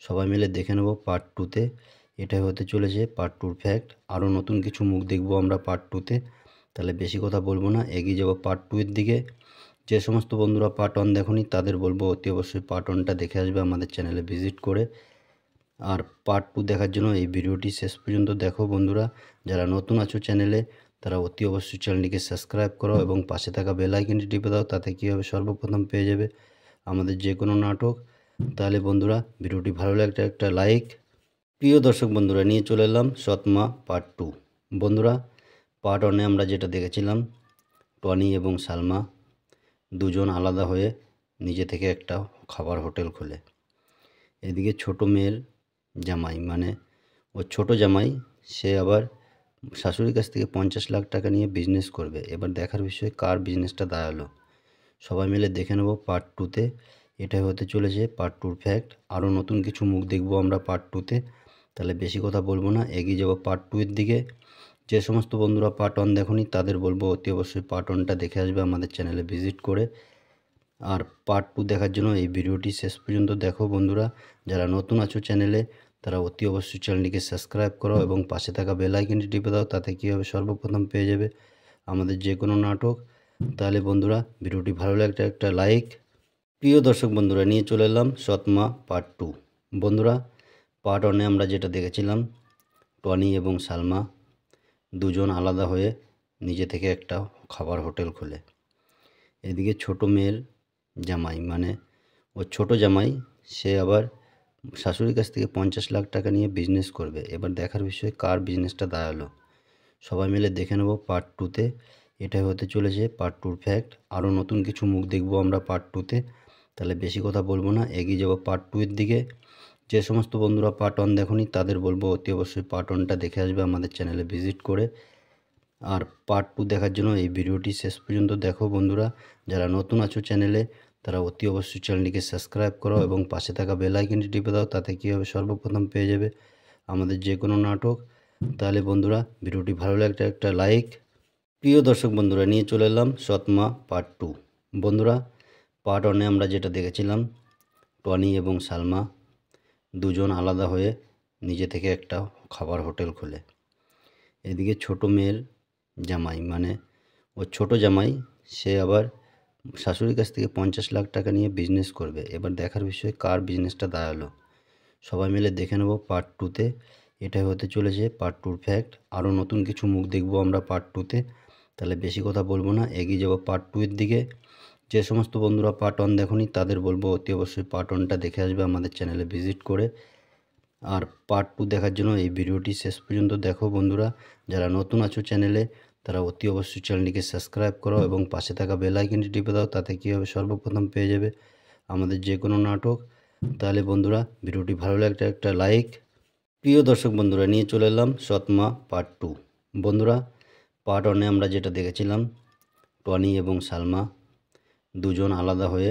সবাই মিলে দেখে নেব পার্ট 2তে। এটাই হতে চলেছে পার্ট 2 ফ্যাক্ট। আরও নতুন কিছু মুখ দেখব আমরা পার্ট 2তে। তাহলে বেশি কথা বলবো না, এগিয়ে যাব পার্ট 2 এর দিকে। যে সমস্ত বন্ধুরা পার্ট 1 দেখোনি তাদের বলবো অতি অবশ্যই পার্ট 1টা দেখে আসবে আমাদের চ্যানেলে ভিজিট করে। আর পার্ট 2 দেখার জন্য এই ভিডিওটি শেষ পর্যন্ত দেখো বন্ধুরা। যারা নতুন আছো চ্যানেলে তারা অতি অবশ্যই চ্যানেলটিকে সাবস্ক্রাইব করো এবং পাশে থাকা বেল আইকনটি টিপে দাও, তাতে কী হবে সর্বপ্রথম পেয়ে যাবে আমাদের যে কোনো নাটক। তাহলে বন্ধুরা ভিডিওটি ভালো লাগলে একটা লাইক। প্রিয় দর্শক বন্ধুরা, নিয়ে চলে এলাম সৎমা পার্ট 2। বন্ধুরা পার্ট 1-এ আমরা যেটা দেখেছিলাম, টনি এবং সালমা দুজন আলাদা হয়ে নিজে থেকে একটা খাবার হোটেল খোলে। এদিকে ছোট মেয়ের জামাই, মানে ওর ছোট জামাই, সে আবার শাশুড়ির কাছ থেকে 50 লাখ টাকা নিয়ে বিজনেস করবে। এবার দেখার বিষয় কার বিজনেসটা দাঁড়ালো। সবাই মিলে দেখে নেব পার্ট 2তে। এটাই হতে চলেছে পার্ট 2 ফ্যাক্ট। আরও নতুন কিছু মুখ দেখব আমরা পার্ট 2তে। তাহলে বেশি কথা বলবো না, এগিয়ে যাব পার্ট 2 এর দিকে। যে সমস্ত বন্ধুরা পার্ট 1 দেখোনি তাদের বলবো অতি অবশ্যই পার্ট 1টা দেখে আসবে আমাদের চ্যানেলে ভিজিট করে। আর পার্ট 2 দেখার জন্য এই ভিডিওটি শেষ পর্যন্ত দেখো বন্ধুরা। যারা নতুন আছো চ্যানেলে তারা অতি অবশ্যই চ্যানেলটিকে সাবস্ক্রাইব করো এবং পাশে থাকা বেল আইকনটি টিপে দাও, তাতে কী হবে সর্বপ্রথম পেয়ে যাবে আমাদের যে কোনো নাটক। তাহলে বন্ধুরা ভিডিওটি ভালো লাগলে একটা লাইক। প্রিয় দর্শক বন্ধুরা, নিয়ে চলে এলাম সৎমা পার্ট 2। বন্ধুরা পার্ট 1-এ আমরা যেটা দেখেছিলাম, টনি এবং সালমা দুজন আলাদা হয়ে নিজে থেকে একটা খাবার হোটেল খোলে। এদিকে ছোট মেয়ের জামাই, মানে ও ছোট জামাই, সে আবার শাশুড়ির কাছ থেকে 50 লাখ টাকা নিয়ে বিজনেস করবে। এবার দেখার বিষয় কার বিজনেসটা দাঁড়ালো। সবাই মিলে দেখে নেব পার্ট 2তে। এটাই হতে চলেছে পার্ট 2 ফ্যাক্ট। আরও নতুন কিছু মুখ দেখব আমরা পার্ট 2তে। তাহলে বেশি কথা বলবো না, এগিয়ে যাব পার্ট 2 এর দিকে। যে সমস্ত বন্ধুরা পার্ট 1 দেখোনি তাদের বলবো অতি অবশ্যই পার্ট 1টা দেখে আসবে আমাদের চ্যানেলে ভিজিট করে। আর পার্ট 2 দেখার জন্য এই ভিডিওটি শেষ পর্যন্ত দেখো বন্ধুরা। যারা নতুন আছো চ্যানেলে তারা অতি অবশ্যই চ্যানেলটিকে সাবস্ক্রাইব করো এবং পাশে থাকা বেল আইকনটি টিপে দাও, তাতে কী হবে সর্বপ্রথম পেয়ে যাবে আমাদের যে কোনো নাটক। তাহলে বন্ধুরা ভিডিওটি ভালো লাগলে একটা লাইক। প্রিয় দর্শক বন্ধুরা, নিয়ে চলে এলাম সৎমা পার্ট 2। বন্ধুরা পার্ট 1-এ আমরা যেটা দেখেছিলাম, টনি এবং সালমা দুজন আলাদা হয়ে নিজে থেকে একটা খাবার হোটেল খোলে। এদিকে ছোট মেয়ের জামাই, মানে ও ছোট জামাই, সে আবার শাশুড়ির কাছ থেকে 50 লাখ টাকা নিয়ে বিজনেস করবে। এবার দেখার বিষয় কার বিজনেসটা দাঁড়ালো। সবাই মিলে দেখে নেব পার্ট 2তে। এটাই হতে চলেছে পার্ট 2 ফ্যাক্ট। আরও নতুন কিছু মুখ দেখব আমরা পার্ট 2তে। তাহলে বেশি কথা বলবো না, এগিয়ে যাব পার্ট 2 এর দিকে। যে সমস্ত বন্ধুরা পার্ট 1 দেখোনি তাদের বলবো অতি অবশ্যই পার্ট 1টা দেখে আসবে আমাদের চ্যানেলে ভিজিট করে। আর পার্ট 2 দেখার জন্য এই ভিডিওটি শেষ পর্যন্ত দেখো বন্ধুরা। যারা নতুন আছো চ্যানেলে তারা অতি অবশ্যই চ্যানেলটিকে সাবস্ক্রাইব করো এবং পাশে থাকা বেল আইকনটি টিপে দাও, তাতে কী হবে সর্বপ্রথম পেয়ে যাবে আমাদের যে কোনো নাটক। তাহলে বন্ধুরা ভিডিওটি ভালো লাগলে একটা লাইক। প্রিয় দর্শক বন্ধুরা, নিয়ে চলে এলাম সৎমা পার্ট 2। বন্ধুরা পার্ট 1-এ আমরা যেটা দেখেছিলাম, টনি এবং সালমা দুজন আলাদা হয়ে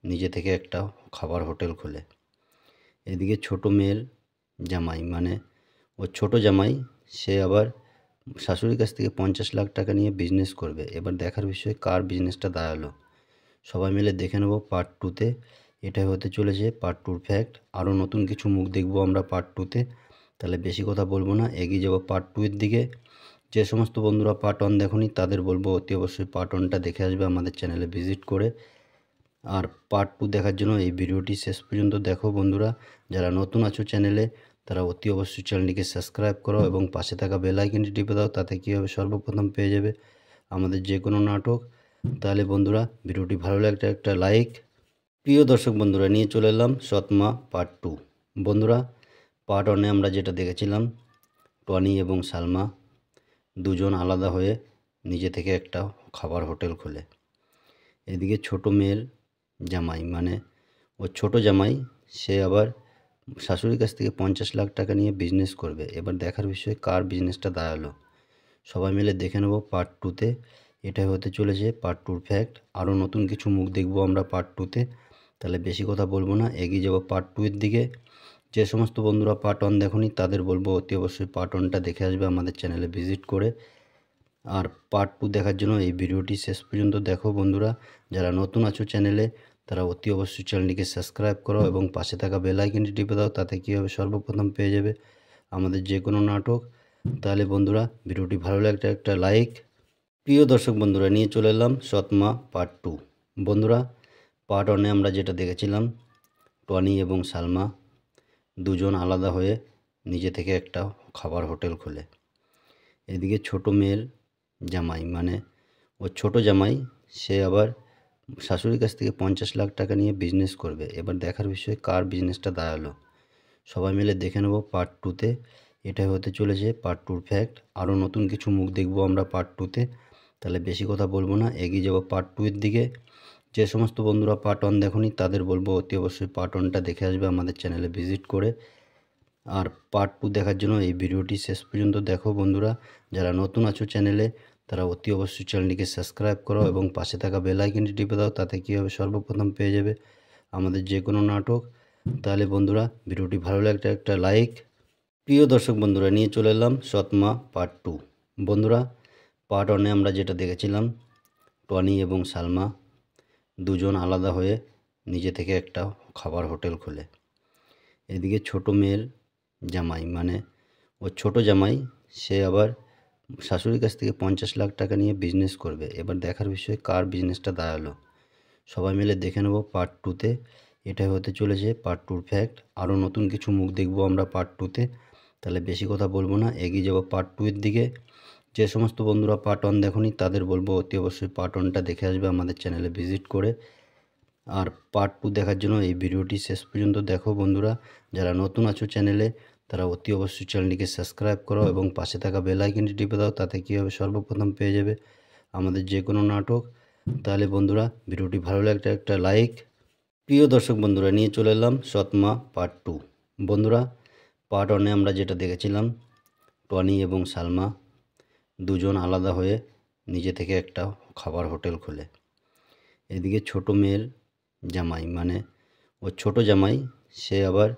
নিজে থেকে একটা খাবার হোটেল খোলে। এদিকে ছোট মেয়ের জামাই, মানে ও ছোট জামাই, সে আবার শাশুড়ির কাছ থেকে 50 লাখ টাকা নিয়ে বিজনেস করবে। এবার দেখার বিষয় কার বিজনেসটা দাঁড়ালো। সবাই মিলে দেখে নেব পার্ট 2তে। এটাই হতে চলেছে পার্ট 2 ফ্যাক্ট। আরও নতুন কিছু মুখ দেখব আমরা পার্ট 2তে। তাহলে বেশি কথা বলবো না, এগিয়ে যাব পার্ট 2 এর দিকে। যে সমস্ত বন্ধুরা পার্ট 1 দেখোনি তাদের বলবো অতি অবশ্যই পার্ট 1টা দেখে আসবে আমাদের চ্যানেলে ভিজিট করে। আর পার্ট 2 দেখার জন্য এই ভিডিওটি শেষ পর্যন্ত দেখো বন্ধুরা। যারা নতুন আছো চ্যানেলে তারা অতি অবশ্যই চ্যানেলটিকে সাবস্ক্রাইব করো এবং পাশে থাকা বেল আইকনটি টিপে দাও, তাতে কী হবে সর্বপ্রথম পেয়ে যাবে আমাদের যে কোনো নাটক। তাহলে বন্ধুরা ভিডিওটি ভালো লাগলে একটা লাইক। প্রিয় দর্শক বন্ধুরা, নিয়ে চলে এলাম সৎমা পার্ট 2। বন্ধুরা পার্ট 1-এ আমরা যেটা দেখেছিলাম, টনি এবং সালমা দুজন আলাদা হয়ে নিজে থেকে একটা খাবার হোটেল খোলে। এদিকে ছোট মেয়ের জামাই, মানে ও ছোট জামাই, সে আবার শাশুড়ির কাছ থেকে 50 লাখ টাকা নিয়ে বিজনেস করবে। এবার দেখার বিষয় কার বিজনেসটা দাঁড়ালো। সবাই মিলে দেখে নেব পার্ট 2তে। এটাই হতে চলেছে পার্ট 2 ফ্যাক্ট। আরও নতুন কিছু মুখ দেখব আমরা পার্ট 2তে। তাহলে বেশি কথা বলবো না, এগিয়ে যাব পার্ট 2 এর দিকে। যে সমস্ত বন্ধুরা পার্ট 1 দেখোনি তাদের বলবো অতি অবশ্যই পার্ট 1টা দেখে আসবে আমাদের চ্যানেলে ভিজিট করে। আর পার্ট 2 দেখার জন্য এই ভিডিওটি শেষ পর্যন্ত দেখো বন্ধুরা। যারা নতুন আছো চ্যানেলে তারা অতি অবশ্যই চ্যানেলটিকে সাবস্ক্রাইব করো এবং পাশে থাকা বেল আইকনটি টিপে দাও, তাতে কী হবে সর্বপ্রথম পেয়ে যাবে আমাদের যে কোনো নাটক। তাহলে বন্ধুরা ভিডিওটি ভালো লাগলে একটা লাইক। প্রিয় দর্শক বন্ধুরা, নিয়ে চলে এলাম সৎমা পার্ট 2। বন্ধুরা পার্ট 1-এ আমরা যেটা দেখেছিলাম, টনি এবং সালমা দুজন আলাদা হয়ে নিজে থেকে একটা খাবার হোটেল খোলে। এদিকে ছোট মেয়ের জামাই, মানে ও ছোট জামাই, সে আবার শাশুড়ির কাছ থেকে 50 লাখ টাকা নিয়ে বিজনেস করবে। এবার দেখার বিষয় কার বিজনেসটা দাঁড়ালো। সবাই মিলে দেখে নেব পার্ট 2তে। এটাই হতে চলেছে পার্ট 2 ফ্যাক্ট। আরও নতুন কিছু মুখ দেখব আমরা পার্ট 2তে। তাহলে বেশি কথা বলবো না, এগিয়ে যাব পার্ট 2 এর দিকে। যে সমস্ত বন্ধুরা পার্ট 1 দেখোনি তাদের বলবো অতি অবশ্যই পার্ট 1টা দেখে আসবে আমাদের চ্যানেলে ভিজিট করে। আর পার্ট 2 দেখার জন্য এই ভিডিওটি শেষ পর্যন্ত দেখো বন্ধুরা। যারা নতুন আছো চ্যানেলে তারা অতি অবশ্যই চ্যানেলটিকে সাবস্ক্রাইব করো এবং পাশে থাকা বেল আইকনটি টিপে দাও। তাতে কী হবে, সর্বপ্রথম পেয়ে যাবে আমাদের যে কোনো নাটক। তাহলে বন্ধুরা, ভিডিওটি ভালো লাগলে একটা লাইক। প্রিয় দর্শক বন্ধুরা, নিয়ে চলে এলাম সৎমা পার্ট 2। বন্ধুরা, পার্ট 1-এ আমরা যেটা দেখেছিলাম, টনি এবং সালমা দুজন আলাদা হয়ে নিজে থেকে একটা খাবার হোটেল খোলে। এদিকে ছোট মেয়ের জামাই, মানে ওর ছোট জামাই, সে আবার শাশুড়ির কাছ থেকে 50 লাখ টাকা নিয়ে বিজনেস করবে। এবার দেখার বিষয় কার বিজনেসটা দাঁড়ালো। সবাই মিলে দেখে নেব পার্ট 2-তে। এটাই হতে চলেছে পার্ট 2-র ফ্যাক্ট। আরও নতুন কিছু মুখ দেখবো আমরা পার্ট 2-তে। তাহলে বেশি কথা বলবো না, এগিয়ে যাবো পার্ট 2-এর দিকে। যে সমস্ত বন্ধুরা পার্ট 1 দেখোনি তাদের বলবো অতি অবশ্যই পার্ট 1টা দেখে আসবে আমাদের চ্যানেলে ভিজিট করে। আর পার্ট 2 দেখার জন্য এই ভিডিওটি শেষ পর্যন্ত দেখো বন্ধুরা। যারা নতুন আছো চ্যানেলে, তারা অতি অবশ্যই চ্যানেলটিকে সাবস্ক্রাইব করো এবং পাশে থাকা বেল আইকনটি টিপে দাও। তাতে কী হবে, সর্বপ্রথম পেয়ে যাবে আমাদের যে কোনো নাটক। তাহলে বন্ধুরা, ভিডিওটি ভালো লাগলে একটা লাইক। প্রিয় দর্শক বন্ধুরা, নিয়ে চলে এলাম সৎমা পার্ট 2। বন্ধুরা, পার্ট 1-এ আমরা যেটা দেখেছিলাম, টনি এবং সালমা দুজন আলাদা হয়ে নিজে থেকে একটা খাবার হোটেল খোলে। এদিকে ছোট মেয়ের জামাই, মানে ওর ছোট জামাই, সে আবার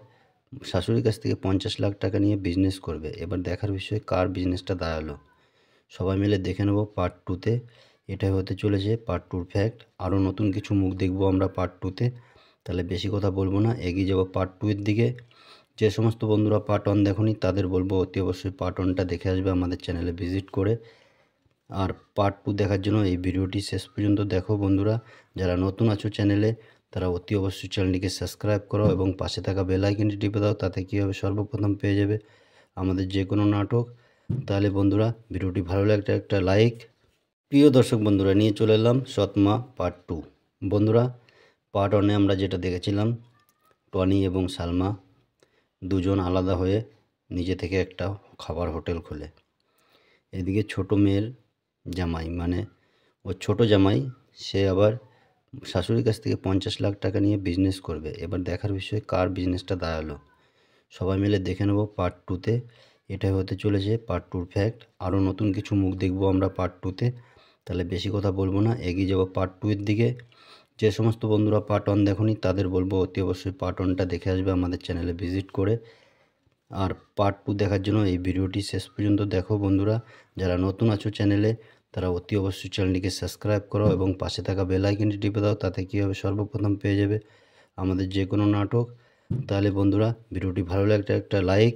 শাশুড়ির কাছ থেকে 50 লাখ টাকা নিয়ে বিজনেস করবে। এবার দেখার বিষয় কার বিজনেসটা দাঁড়ালো। সবাই মিলে দেখে নেব পার্ট 2-তে। এটাই হতে চলেছে পার্ট 2-র ফ্যাক্ট। আরও নতুন কিছু মুখ দেখবো আমরা পার্ট 2-তে। তাহলে বেশি কথা বলবো না, এগিয়ে যাবো পার্ট 2-এর দিকে। যে সমস্ত বন্ধুরা পার্ট 1 দেখোনি তাদের বলবো অতি অবশ্যই পার্ট 1টা দেখে আসবে আমাদের চ্যানেলে ভিজিট করে। আর পার্ট 2 দেখার জন্য এই ভিডিওটি শেষ পর্যন্ত দেখো বন্ধুরা। যারা নতুন আছো চ্যানেলে, তারা অতি অবশ্যই চ্যানেলটিকে সাবস্ক্রাইব করো এবং পাশে থাকা বেল আইকনটি টিপে দাও। তাতে কী হবে, সর্বপ্রথম পেয়ে যাবে আমাদের যে কোনো নাটক। তাহলে বন্ধুরা, ভিডিওটি ভালো লাগলে একটা লাইক। প্রিয় দর্শক বন্ধুরা, নিয়ে চলে এলাম সৎমা পার্ট 2। বন্ধুরা, পার্ট 1-এ আমরা যেটা দেখেছিলাম, টনি এবং সালমা দুজন আলাদা হয়ে নিজে থেকে একটা খাবার হোটেল খোলে। এদিকে ছোট মেয়ের জামাই, মানে ওর ছোট জামাই, সে আবার শাশুড়ির কাছ থেকে 50 লাখ টাকা নিয়ে বিজনেস করবে। এবার দেখার বিষয় কার বিজনেসটা দাঁড়ালো। সবাই মিলে দেখে নেব পার্ট 2-তে। এটাই হতে চলেছে পার্ট 2-র ফ্যাক্ট। আরও নতুন কিছু মুখ দেখবো আমরা পার্ট 2-তে। তাহলে বেশি কথা বলবো না, এগিয়ে যাবো পার্ট 2-এর দিকে। যে সমস্ত বন্ধুরা পার্ট 1 দেখোনি তাদের বলবো অতি অবশ্যই পার্ট 1টা দেখে আসবে আমাদের চ্যানেলে ভিজিট করে। আর পার্ট 2 দেখার জন্য এই ভিডিওটি শেষ পর্যন্ত দেখো বন্ধুরা। যারা নতুন আছো চ্যানেলে, তারা অতি অবশ্যই চ্যানেলটিকে সাবস্ক্রাইব করো এবং পাশে থাকা বেল আইকনটি টিপে দাও। তাতে কী হবে, সর্বপ্রথম পেয়ে যাবে আমাদের যে কোনো নাটক। তাহলে বন্ধুরা, ভিডিওটি ভালো লাগলে একটা লাইক।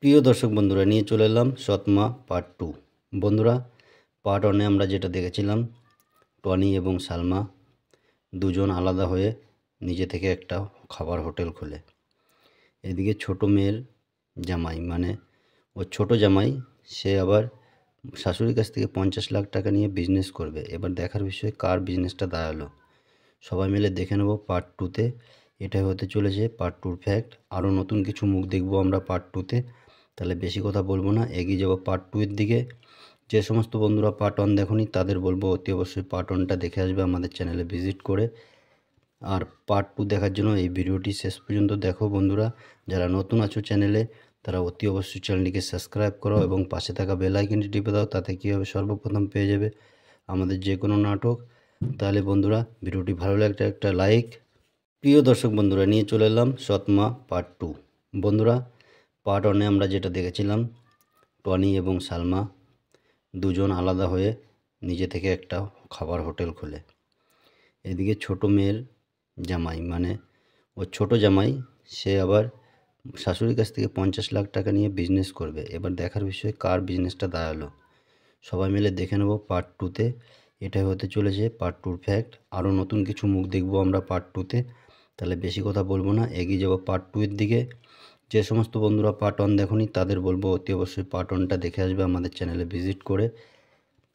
প্রিয় দর্শক বন্ধুরা, নিয়ে চলে এলাম সৎমা পার্ট 2। বন্ধুরা, পার্ট 1-এ আমরা যেটা দেখেছিলাম, টনি এবং সালমা দুজন আলাদা হয়ে নিজে থেকে একটা খাবার হোটেল খোলে। এদিকে ছোট মেয়ের জামাই, মানে ওর ছোট জামাই, সে আবার শাশুড়ির কাছ থেকে 50 লাখ টাকা নিয়ে বিজনেস করবে। এবার দেখার বিষয় কার বিজনেসটা দাঁড়ালো। সবাই মিলে দেখে নেব পার্ট 2-তে। এটাই হতে চলেছে পার্ট 2-র ফ্যাক্ট। আরও নতুন কিছু মুখ দেখবো আমরা পার্ট 2-তে। তাহলে বেশি কথা বলবো না, এগিয়ে যাবো পার্ট 2-এর দিকে। যে সমস্ত বন্ধুরা পার্ট 1 দেখোনি তাদের বলবো অতি অবশ্যই পার্ট 1টা দেখে আসবে আমাদের চ্যানেলে ভিজিট করে। আর পার্ট 2 দেখার জন্য এই ভিডিওটি শেষ পর্যন্ত দেখো বন্ধুরা। যারা নতুন আছো চ্যানেলে, তারা অতি অবশ্যই চ্যানেলটিকে সাবস্ক্রাইব করো এবং পাশে থাকা বেল আইকনটি টিপে দাও। তাতে কী হবে, সর্বপ্রথম পেয়ে যাবে আমাদের যে কোনো নাটক। তাহলে বন্ধুরা, ভিডিওটি ভালো লাগলে একটা লাইক। প্রিয় দর্শক বন্ধুরা, নিয়ে চলে এলাম সৎমা পার্ট 2। বন্ধুরা, পার্ট 1-এ আমরা যেটা দেখেছিলাম, টনি এবং সালমা দুজন আলাদা হয়ে নিজে থেকে একটা খাবার হোটেল খোলে। এদিকে ছোট মেয়ের জামাই, মানে ওর ছোট জামাই, সে আবার শাশুড়ির কাছ থেকে 50 লাখ টাকা নিয়ে বিজনেস করবে। এবার দেখার বিষয় কার বিজনেসটা দাঁড়ালো। সবাই মিলে দেখে নেব পার্ট 2-তে। এটাই হতে চলেছে পার্ট 2-র ফ্যাক্ট। আরও নতুন কিছু মুখ দেখবো আমরা পার্ট 2-তে। তাহলে বেশি কথা বলবো না, এগিয়ে যাবো পার্ট 2-এর দিকে। যে সমস্ত বন্ধুরা পার্ট 1 দেখোনি তাদের বলবো অতি অবশ্যই পার্ট 1টা দেখে আসবে আমাদের চ্যানেলে ভিজিট করে।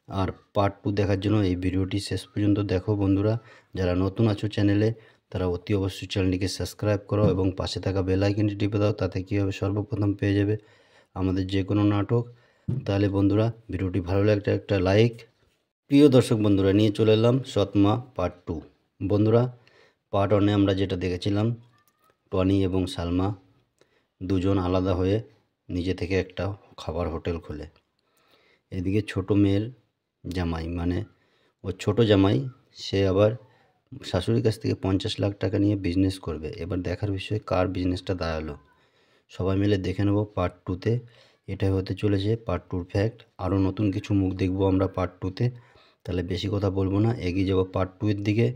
আর পার্ট 2 দেখার জন্য এই ভিডিওটি শেষ পর্যন্ত দেখো বন্ধুরা। যারা নতুন আছো চ্যানেলে, তারা অতি অবশ্যই চ্যানেলটিকে সাবস্ক্রাইব করো এবং পাশে থাকা বেল আইকনটি টিপে দাও। তাতে কী হবে, সর্বপ্রথম পেয়ে যাবে আমাদের যে কোনো নাটক। তাহলে বন্ধুরা, ভিডিওটি ভালো লাগলে একটা লাইক। প্রিয় দর্শক বন্ধুরা, নিয়ে চলে এলাম সৎমা পার্ট 2। বন্ধুরা, পার্ট 1-এ আমরা যেটা দেখেছিলাম, টনি এবং সালমা দুজন আলাদা হয়ে নিজে থেকে একটা খাবার হোটেল খোলে। এদিকে ছোট মেয়ের জামাই মানে ওর ছোট জামাই, সে আবার শাশুড়ির কাছ থেকে 50 লাখ টাকা নিয়ে বিজনেস করবে। এবার দেখার বিষয় কার বিজনেসটা দাঁড়ালো। সবাই মিলে দেখে নেব পার্ট 2-তে। এটাই হতে চলেছে পার্ট 2-র ফ্যাক্ট। আরও নতুন কিছু মুখ দেখব আমরা পার্ট 2-তে। তাহলে বেশি কথা বলবো না, এগিয়ে যাব পার্ট 2-এর দিকে।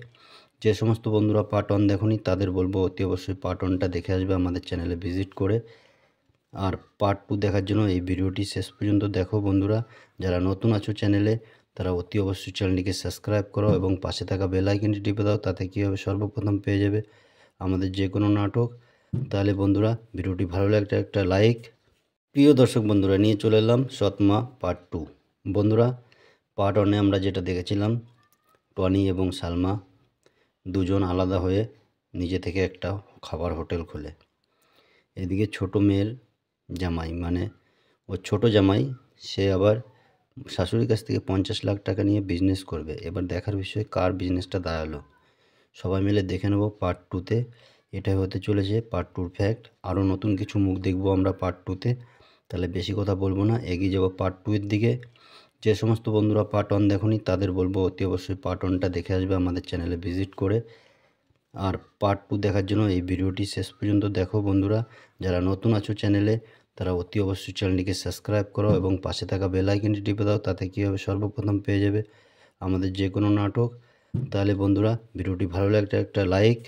যে সমস্ত বন্ধুরা পার্ট 1 দেখোনি তাদের বলবো অতি অবশ্যই পার্ট 1টা দেখে আসবে আমাদের চ্যানেলে ভিজিট করে। আর পার্ট 2 দেখার জন্য এই ভিডিওটি শেষ পর্যন্ত দেখো বন্ধুরা। যারা নতুন আছো চ্যানেলে তারা অতি অবশ্যই চ্যানেলটিকে সাবস্ক্রাইব করো এবং পাশে থাকা বেল আইকনটি টিপে দাও, তাতে কী হবে সর্বপ্রথম পেয়ে যাবে আমাদের যে কোনো নাটক। তাহলে বন্ধুরা ভিডিওটি ভালো লাগলে একটা লাইক। প্রিয় দর্শক বন্ধুরা, নিয়ে চলে এলাম সৎমা পার্ট 2। বন্ধুরা পার্ট 1-এ আমরা যেটা দেখেছিলাম, টনি এবং সালমা দুজন আলাদা হয়ে নিজে থেকে একটা খাবার হোটেল খোলে। এদিকে ছোট মেয়ের জামাই মানে ওর ছোট জামাই, সে আবার শাশুড়ির কাছ থেকে 50 লাখ টাকা নিয়ে বিজনেস করবে। এবার দেখার বিষয় কার বিজনেসটা দাঁড়ালো। সবাই মিলে দেখে নেব পার্ট 2-তে। এটাই হতে চলেছে পার্ট 2-র ফ্যাক্ট। আরও নতুন কিছু মুখ দেখব আমরা পার্ট 2-তে। তাহলে বেশি কথা বলবো না, এগিয়ে যাব পার্ট 2-এর দিকে। যে সমস্ত বন্ধুরা পার্ট 1 দেখোনি তাদের বলবো অতি অবশ্যই পার্ট 1টা দেখে আসবে আমাদের চ্যানেলে ভিজিট করে। আর পার্ট 2 দেখার জন্য এই ভিডিওটি শেষ পর্যন্ত দেখো বন্ধুরা। যারা নতুন আছো চ্যানেলে তারা অতি অবশ্যই চ্যানেলটিকে সাবস্ক্রাইব করো এবং পাশে থাকা বেল আইকনটি টিপে দাও, তাতে কী হবে সর্বপ্রথম পেয়ে যাবে আমাদের যে কোনো নাটক। তাহলে বন্ধুরা ভিডিওটি ভালো লাগলে একটা লাইক।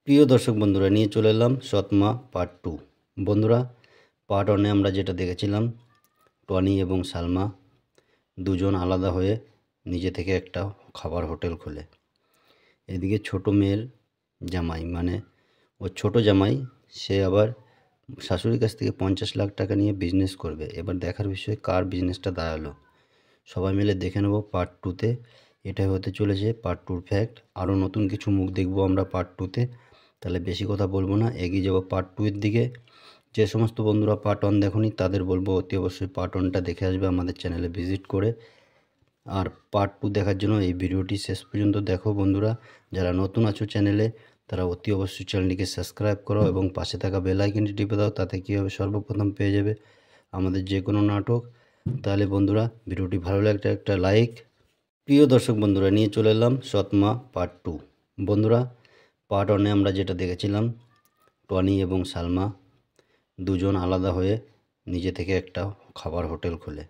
প্রিয় দর্শক বন্ধুরা, নিয়ে চলে এলাম সৎমা পার্ট 2। বন্ধুরা পার্ট 1-এ আমরা যেটা দেখেছিলাম, টনি এবং সালমা দুজন আলাদা হয়ে নিজে থেকে একটা খাবার হোটেল খোলে। এদিকে ছোট মেয়ের জামাই মানে ওর ছোট জামাই, সে আবার শাশুড়ির কাছ থেকে 50 লাখ টাকা নিয়ে বিজনেস করবে। এবার দেখার বিষয় কার বিজনেসটা দাঁড়ালো। সবাই মিলে দেখে নেব পার্ট 2-তে। এটাই হতে চলেছে পার্ট 2-র ফ্যাক্ট। আরও নতুন কিছু মুখ দেখব আমরা পার্ট 2-তে। তাহলে বেশি কথা বলবো না, এগিয়ে যাব পার্ট 2-এর দিকে। যে সমস্ত বন্ধুরা পার্ট 1 দেখোনি তাদের বলবো অতি অবশ্যই পার্ট 1টা দেখে আসবে আমাদের চ্যানেলে ভিজিট করে। আর পার্ট 2 দেখার জন্য এই ভিডিওটি শেষ পর্যন্ত দেখো বন্ধুরা। যারা নতুন আছো চ্যানেলে তারা অতি অবশ্যই চ্যানেলটিকে সাবস্ক্রাইব করো এবং পাশে থাকা বেল আইকনটি টিপে দাও, তাতে কী হবে সর্বপ্রথম পেয়ে যাবে আমাদের যে কোনো নাটক। তাহলে বন্ধুরা ভিডিওটি ভালো লাগলে একটা লাইক। প্রিয় দর্শক বন্ধুরা, নিয়ে চলে এলাম সৎমা পার্ট 2। বন্ধুরা পার্ট 1-এ আমরা যেটা দেখেছিলাম, টনি এবং সালমা দুজন আলাদা হয়ে নিজে থেকে একটা খাবার হোটেল খোলে।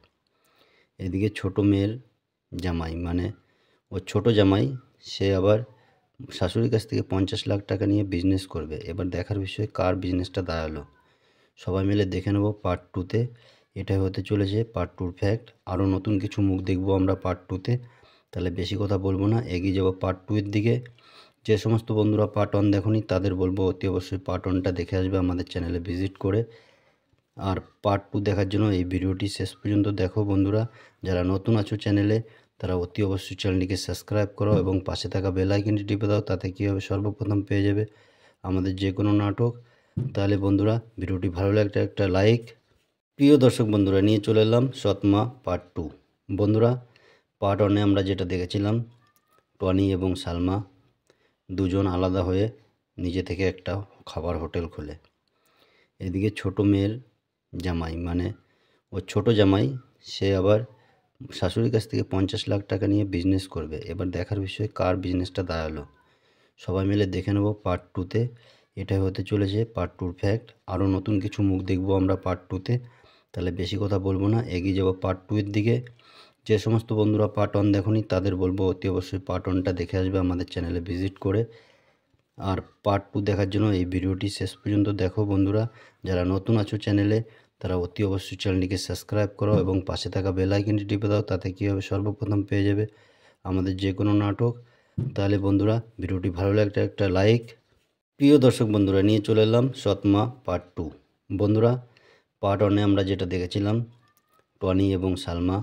এদিকে ছোট মেয়ের জামাই মানে ওর ছোট জামাই, সে আবার শাশুড়ির কাছ থেকে 50 লাখ টাকা নিয়ে বিজনেস করবে। এবার দেখার বিষয় কার বিজনেসটা দাঁড়ালো। সবাই মিলে দেখে নেব পার্ট 2-তে। এটাই হতে চলেছে পার্ট 2-র ফ্যাক্ট। আরও নতুন কিছু মুখ দেখব আমরা পার্ট 2-তে। তাহলে বেশি কথা বলবো না, এগিয়ে যাব পার্ট 2-এর দিকে। যে সমস্ত বন্ধুরা পার্ট 1 দেখোনি তাদের বলবো অতি অবশ্যই পার্ট 1টা দেখে আসবে আমাদের চ্যানেলে ভিজিট করে। আর পার্ট 2 দেখার জন্য এই ভিডিওটি শেষ পর্যন্ত দেখো বন্ধুরা। যারা নতুন আছো চ্যানেলে তারা অতি অবশ্যই চ্যানেলটিকে সাবস্ক্রাইব করো এবং পাশে থাকা বেল আইকনটি টিপে দাও, তাতে কী হবে সর্বপ্রথম পেয়ে যাবে আমাদের যে কোনো নাটক। তাহলে বন্ধুরা ভিডিওটি ভালো লাগলে একটা লাইক। প্রিয় দর্শক বন্ধুরা, নিয়ে চলে এলাম সৎমা পার্ট 2। বন্ধুরা পার্ট 1-এ আমরা যেটা দেখেছিলাম, টনি এবং সালমা দুজন আলাদা হয়ে নিজে থেকে একটা খাবার হোটেল খোলে। এদিকে ছোট মেয়ের জামাই মানে ওর ছোট জামাই, সে আবার শাশুড়ির কাছ থেকে 50 লাখ টাকা নিয়ে বিজনেস করবে। এবার দেখার বিষয় কার বিজনেসটা দাঁড়ালো। সবাই মিলে দেখে নেব পার্ট 2-তে। এটাই হতে চলেছে পার্ট 2-র ফ্যাক্ট। আরও নতুন কিছু মুখ দেখব আমরা পার্ট 2-তে। তাহলে বেশি কথা বলবো না, এগিয়ে যাব পার্ট 2-এর দিকে। যে সমস্ত বন্ধুরা পার্ট 1 দেখোনি তাদের বলবো অতি অবশ্যই পার্ট 1টা দেখে আসবে আমাদের চ্যানেলে ভিজিট করে। আর পার্ট 2 দেখার জন্য এই ভিডিওটি শেষ পর্যন্ত দেখো বন্ধুরা। যারা নতুন আছো চ্যানেলে তারা অতি অবশ্যই চ্যানেলটিকে সাবস্ক্রাইব করো এবং পাশে থাকা বেল আইকনটি টিপে দাও, তাতে কী হবে সর্বপ্রথম পেয়ে যাবে আমাদের যে কোনো নাটক। তাহলে বন্ধুরা ভিডিওটি ভালো লাগলে একটা লাইক। প্রিয় দর্শক বন্ধুরা, নিয়ে চলে এলাম সৎমা পার্ট 2। বন্ধুরা পার্ট 1-এ আমরা যেটা দেখেছিলাম, টনি এবং সালমা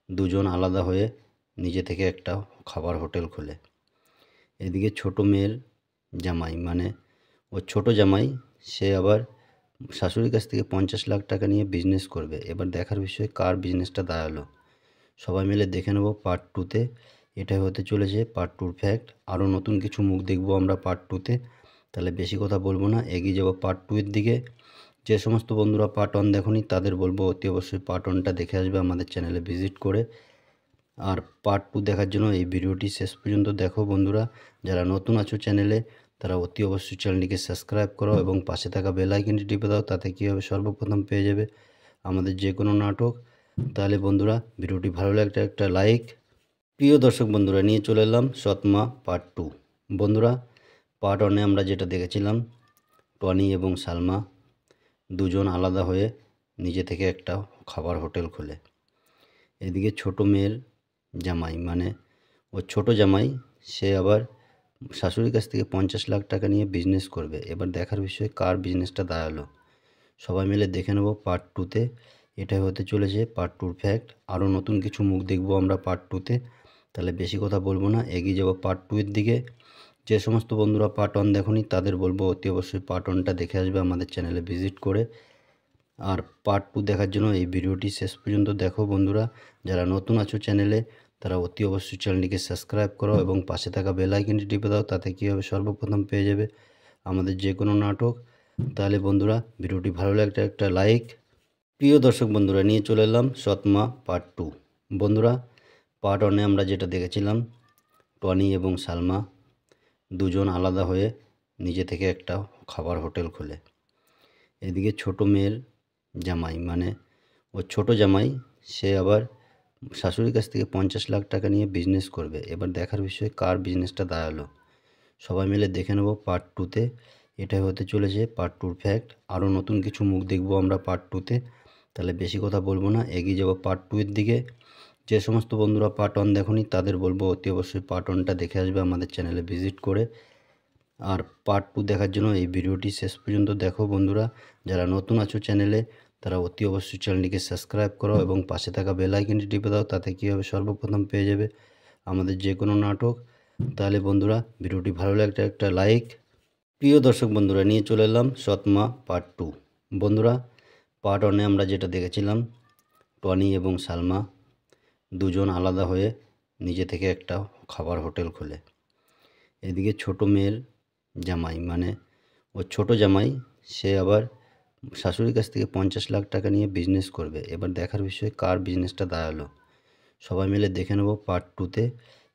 দুজন আলাদা হয়ে নিজে থেকে একটা খাবার হোটেল খোলে। এদিকে ছোট মেয়ের জামাই মানে ওর ছোট জামাই, সে আবার শাশুড়ির কাছ থেকে 50 লাখ টাকা নিয়ে বিজনেস করবে। এবার দেখার বিষয় কার বিজনেসটা দাঁড়ালো। সবাই মিলে দেখে নেব পার্ট 2-তে। এটাই হতে চলেছে পার্ট 2-র ফ্যাক্ট। আরও নতুন কিছু মুখ দেখব আমরা পার্ট 2-তে। তাহলে বেশি কথা বলবো না, এগিয়ে যাব পার্ট 2-এর দিকে। যে সমস্ত বন্ধুরা পার্ট 1 দেখোনি তাদের বলবো অতি অবশ্যই পার্ট 1টা দেখে আসবে আমাদের চ্যানেলে ভিজিট করে। আর পার্ট 2 দেখার জন্য এই ভিডিওটি শেষ পর্যন্ত দেখো বন্ধুরা। যারা নতুন আছো চ্যানেলে তারা অতি অবশ্যই চ্যানেলটিকে সাবস্ক্রাইব করো এবং পাশে থাকা বেল আইকনটি টিপে দাও, তাতে কী হবে সর্বপ্রথম পেয়ে যাবে আমাদের যে কোনো নাটক। তাহলে বন্ধুরা ভিডিওটি ভালো লাগলে একটা লাইক। প্রিয় দর্শক বন্ধুরা, নিয়ে চলে এলাম সৎমা পার্ট 2। বন্ধুরা পার্ট 1-এ আমরা যেটা দেখেছিলাম, টনি এবং সালমা দুজন আলাদা হয়ে নিজে থেকে একটা খাবার হোটেল খোলে। এদিকে ছোট মেয়ের জামাই, মানে ওর ছোট জামাই, সে আবার শাশুড়ির কাছ থেকে 50 লাখ টাকা নিয়ে বিজনেস করবে। এবার দেখার বিষয় কার বিজনেসটা দাঁড়ালো, সবাই মিলে দেখে নেব পার্ট 2-তে। এটাই হতে চলেছে পার্ট 2-র ফ্যাক্ট। আরও নতুন কিছু মুখ দেখবো আমরা পার্ট 2-তে। তাহলে বেশি কথা বলবো না, এগিয়ে যাবো পার্ট 2-এর দিকে। যে সমস্ত বন্ধুরা পার্ট 1 দেখোনি তাদের বলবো অতি অবশ্যই পার্ট 1টা দেখে আসবে আমাদের চ্যানেলে ভিজিট করে। আর পার্ট 2 দেখার জন্য এই ভিডিওটি শেষ পর্যন্ত দেখো বন্ধুরা। যারা নতুন আছো চ্যানেলে তারা অতি অবশ্যই চ্যানেলটিকে সাবস্ক্রাইব করো এবং পাশে থাকা বেল আইকনটি টিপে দাও, তাতে কী হবে সর্বপ্রথম পেয়ে যাবে আমাদের যে কোনো নাটক। তাহলে বন্ধুরা ভিডিওটি ভালো লাগলে একটা লাইক। প্রিয় দর্শক বন্ধুরা, নিয়ে চলে এলাম সৎমা পার্ট 2। বন্ধুরা পার্ট 1-এ আমরা যেটা দেখেছিলাম, টনি এবং সালমা দুজন আলাদা হয়ে নিজে থেকে একটা খাবার হোটেল খোলে। এদিকে ছোট মেয়ের জামাই, মানে ওর ছোট জামাই, সে আবার শাশুড়ির কাছ থেকে 50 লাখ টাকা নিয়ে বিজনেস করবে। এবার দেখার বিষয় কার বিজনেসটা দাঁড়ালো, সবাই মিলে দেখে নেব পার্ট 2-তে। এটাই হতে চলেছে পার্ট 2-র ফ্যাক্ট। আরও নতুন কিছু মুখ দেখবো আমরা পার্ট 2-তে। তাহলে বেশি কথা বলবো না, এগিয়ে যাবো পার্ট 2-এর দিকে। যে সমস্ত বন্ধুরা পার্ট 1 দেখোনি তাদের বলবো অতি অবশ্যই পার্ট 1টা দেখে আসবে আমাদের চ্যানেলে ভিজিট করে। আর পার্ট 2 দেখার জন্য এই ভিডিওটি শেষ পর্যন্ত দেখো বন্ধুরা। যারা নতুন আছো চ্যানেলে তারা অতি অবশ্যই চ্যানেলটিকে সাবস্ক্রাইব করো এবং পাশে থাকা বেল আইকনটি টিপে দাও, তাতে কী হবে সর্বপ্রথম পেয়ে যাবে আমাদের যে কোনো নাটক। তাহলে বন্ধুরা ভিডিওটি ভালো লাগলে একটা লাইক। প্রিয় দর্শক বন্ধুরা, নিয়ে চলে এলাম সৎমা পার্ট 2। বন্ধুরা পার্ট 1-এ আমরা যেটা দেখেছিলাম, টনি এবং সালমা দুজন আলাদা হয়ে নিজে থেকে একটা খাবার হোটেল খোলে। এদিকে ছোট মেয়ের জামাই, মানে ওর ছোট জামাই, সে আবার শাশুড়ির কাছ থেকে 50 লাখ টাকা নিয়ে বিজনেস করবে। এবার দেখার বিষয় কার বিজনেসটা দাঁড়ালো, সবাই মিলে দেখে নেব পার্ট 2-তে।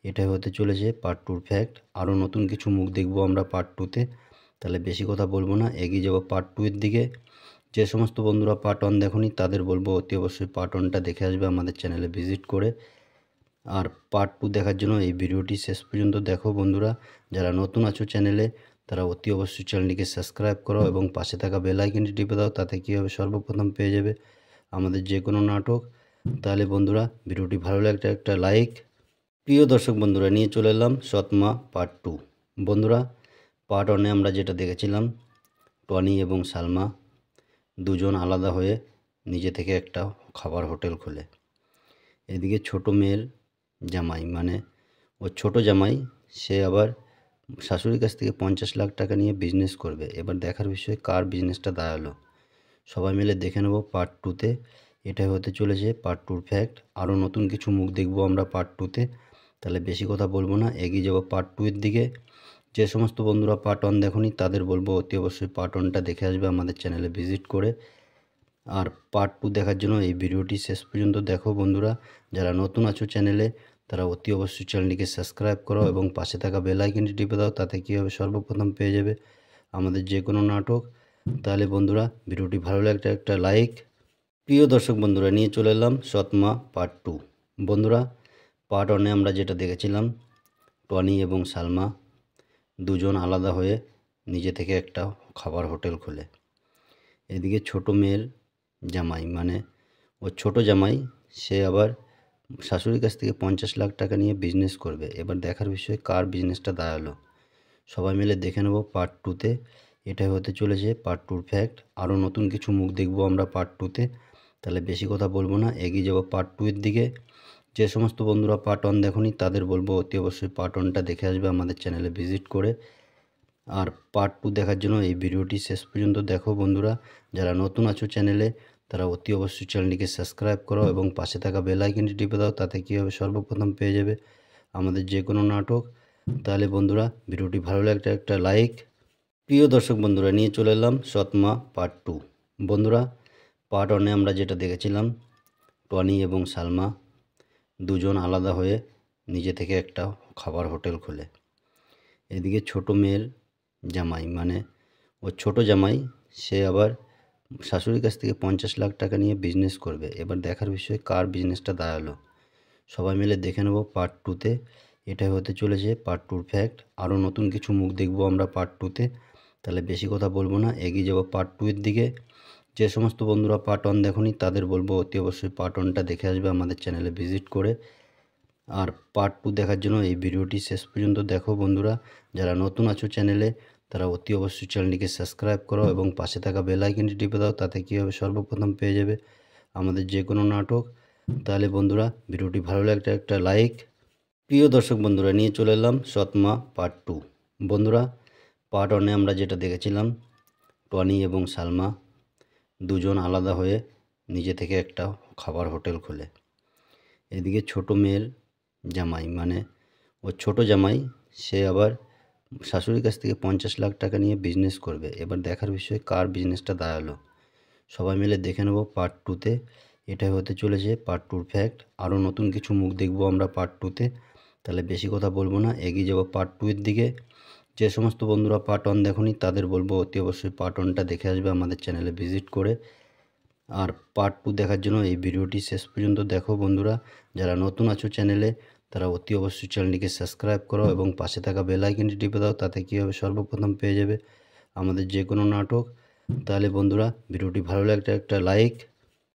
এটাই হতে চলেছে পার্ট 2-র ফ্যাক্ট। আরও নতুন কিছু মুখ দেখবো আমরা পার্ট 2-তে। তাহলে বেশি কথা বলবো না, এগিয়ে যাবো পার্ট 2-এর দিকে। যে সমস্ত বন্ধুরা পার্ট 1 দেখোনি তাদের বলবো অতি অবশ্যই পার্ট 1টা দেখে আসবে আমাদের চ্যানেলে ভিজিট করে। আর পার্ট 2 দেখার জন্য এই ভিডিওটি শেষ পর্যন্ত দেখো বন্ধুরা। যারা নতুন আছো চ্যানেলে তারা অতি অবশ্যই চ্যানেলটিকে সাবস্ক্রাইব করো এবং পাশে থাকা বেল আইকনটি টিপে দাও, তাতে কী হবে সর্বপ্রথম পেয়ে যাবে আমাদের যে কোনো নাটক। তাহলে বন্ধুরা ভিডিওটি ভালো লাগলে একটা লাইক। প্রিয় দর্শক বন্ধুরা, নিয়ে চলে এলাম সৎমা পার্ট 2। বন্ধুরা পার্ট 1-এ আমরা যেটা দেখেছিলাম, টনি এবং সালমা দুজন আলাদা হয়ে নিজে থেকে একটা খাবার হোটেল খোলে। এদিকে ছোট মেয়ের জামাই, মানে ওর ছোট জামাই, সে আবার শাশুড়ির কাছ থেকে 50 লাখ টাকা নিয়ে বিজনেস করবে। এবার দেখার বিষয় কার বিজনেসটা দাঁড়ালো, সবাই মিলে দেখে নেব পার্ট 2-তে। এটাই হতে চলেছে পার্ট 2-র ফ্যাক্ট। আরও নতুন কিছু মুখ দেখবো আমরা পার্ট 2-তে। তাহলে বেশি কথা বলবো না, এগিয়ে যাবো পার্ট 2-এর দিকে। যে সমস্ত বন্ধুরা পার্ট 1 দেখোনি তাদের বলবো অতি অবশ্যই পার্ট 1টা দেখে আসবে আমাদের চ্যানেলে ভিজিট করে। আর পার্ট 2 দেখার জন্য এই ভিডিওটি শেষ পর্যন্ত দেখো বন্ধুরা। যারা নতুন আছো চ্যানেলে তারা অতি অবশ্যই চ্যানেলটিকে সাবস্ক্রাইব করো এবং পাশে থাকা বেল আইকনটি টিপে দাও, তাতে কী হবে সর্বপ্রথম পেয়ে যাবে আমাদের যে কোনো নাটক। তাহলে বন্ধুরা ভিডিওটি ভালো লাগলে একটা লাইক। প্রিয় দর্শক বন্ধুরা, নিয়ে চলে এলাম সৎমা পার্ট 2। বন্ধুরা পার্ট 1-এ আমরা যেটা দেখেছিলাম, টনি এবং সালমা দুজন আলাদা হয়ে নিজে থেকে একটা খাবার হোটেল খোলে। এদিকে ছোট মেয়ের জামাই, মানে ওর ছোট জামাই, সে আবার শাশুড়ির কাছ থেকে 50 লাখ টাকা নিয়ে বিজনেস করবে। এবার দেখার বিষয় কার বিজনেসটা দাঁড়ালো, সবাই মিলে দেখে নেব পার্ট 2-তে। এটাই হতে চলেছে পার্ট 2-র ফ্যাক্ট। আরও নতুন কিছু মুখ দেখবো আমরা পার্ট 2-তে। তাহলে বেশি কথা বলবো না, এগিয়ে যাবো পার্ট 2-এর দিকে। যে সমস্ত বন্ধুরা পার্ট 1 দেখোনি তাদের বলবো অতি অবশ্যই পার্ট 1টা দেখে আসবে আমাদের চ্যানেলে ভিজিট করে। আর পার্ট 2 দেখার জন্য এই ভিডিওটি শেষ পর্যন্ত দেখো বন্ধুরা। যারা নতুন আছো চ্যানেলে তারা অতি অবশ্যই চ্যানেলটিকে সাবস্ক্রাইব করো এবং পাশে থাকা বেল আইকনটি টিপে দাও, তাতে কী হবে সর্বপ্রথম পেয়ে যাবে আমাদের যে কোনো নাটক। তাহলে বন্ধুরা ভিডিওটি ভালো লাগলে একটা লাইক। প্রিয় দর্শক বন্ধুরা, নিয়ে চলে এলাম সৎমা পার্ট 2। বন্ধুরা পার্ট 1-এ আমরা যেটা দেখেছিলাম, টনি এবং সালমা দুজন আলাদা হয়ে নিজে থেকে একটা খাবার হোটেল খোলে। এদিকে ছোট মেয়ের জামাই মানে ওর ছোট জামাই সে আবার শাশুড়ির কাছ থেকে 50 লাখ টাকা নিয়ে বিজনেস করবে। এবার দেখার বিষয় কার বিজনেসটা দাঁড়ালো। সবাই মিলে দেখে নেব পার্ট 2-তে। এটাই হতে চলেছে পার্ট 2-র ফ্যাক্ট। আরও নতুন কিছু মুখ দেখব আমরা পার্ট 2-তে। তাহলে বেশি কথা বলবো না, এগিয়ে যাব পার্ট 2-এর দিকে। যে সমস্ত বন্ধুরা পার্ট 1 দেখোনি তাদের বলবো অতি অবশ্যই পার্ট 1টা দেখে আসবে আমাদের চ্যানেলে ভিজিট করে। আর পার্ট 2 দেখার জন্য এই ভিডিওটি শেষ পর্যন্ত দেখো বন্ধুরা। যারা নতুন আছো চ্যানেলে তারা অতি অবশ্যই চ্যানেলটিকে সাবস্ক্রাইব করো এবং পাশে থাকা বেল আইকনটি টিপে দাও। তাতে কী হবে, সর্বপ্রথম পেয়ে যাবে আমাদের যে কোনো নাটক। তাহলে বন্ধুরা ভিডিওটি ভালো লাগলে একটা লাইক। প্রিয় দর্শক বন্ধুরা, নিয়ে চলে এলাম সৎমা পার্ট 2। বন্ধুরা পার্ট 1-এ আমরা যেটা দেখেছিলাম, টনি এবং সালমা দুজন আলাদা হয়ে নিজে থেকে একটা খাবার হোটেল খোলে। এদিকে ছোট মেয়ের জামাই মানে ওর ছোট জামাই সে আবার শাশুড়ির কাছ থেকে 50 লাখ টাকা নিয়ে বিজনেস করবে। এবার দেখার বিষয় কার বিজনেসটা দাঁড়ালো। সবাই মিলে দেখে নেব পার্ট 2-তে। এটাই হতে চলেছে পার্ট 2-র ফ্যাক্ট। আরও নতুন কিছু মুখ দেখব আমরা পার্ট 2-তে। তাহলে বেশি কথা বলবো না, এগিয়ে যাব পার্ট 2-এর দিকে। যে সমস্ত বন্ধুরা পার্ট 1 দেখোনি তাদের বলবো অতি অবশ্যই পার্ট 1টা দেখে আসবে আমাদের চ্যানেলে ভিজিট করে। আর পার্ট 2 দেখার জন্য এই ভিডিওটি শেষ পর্যন্ত দেখো বন্ধুরা। যারা নতুন আছো চ্যানেলে তারা অতি অবশ্যই চ্যানেলটিকে সাবস্ক্রাইব করো এবং পাশে থাকা বেল আইকনটি টিপে দাও। তাতে কী হবে, সর্বপ্রথম পেয়ে যাবে আমাদের যে কোনো নাটক। তাহলে বন্ধুরা ভিডিওটি ভালো লাগলে একটা লাইক।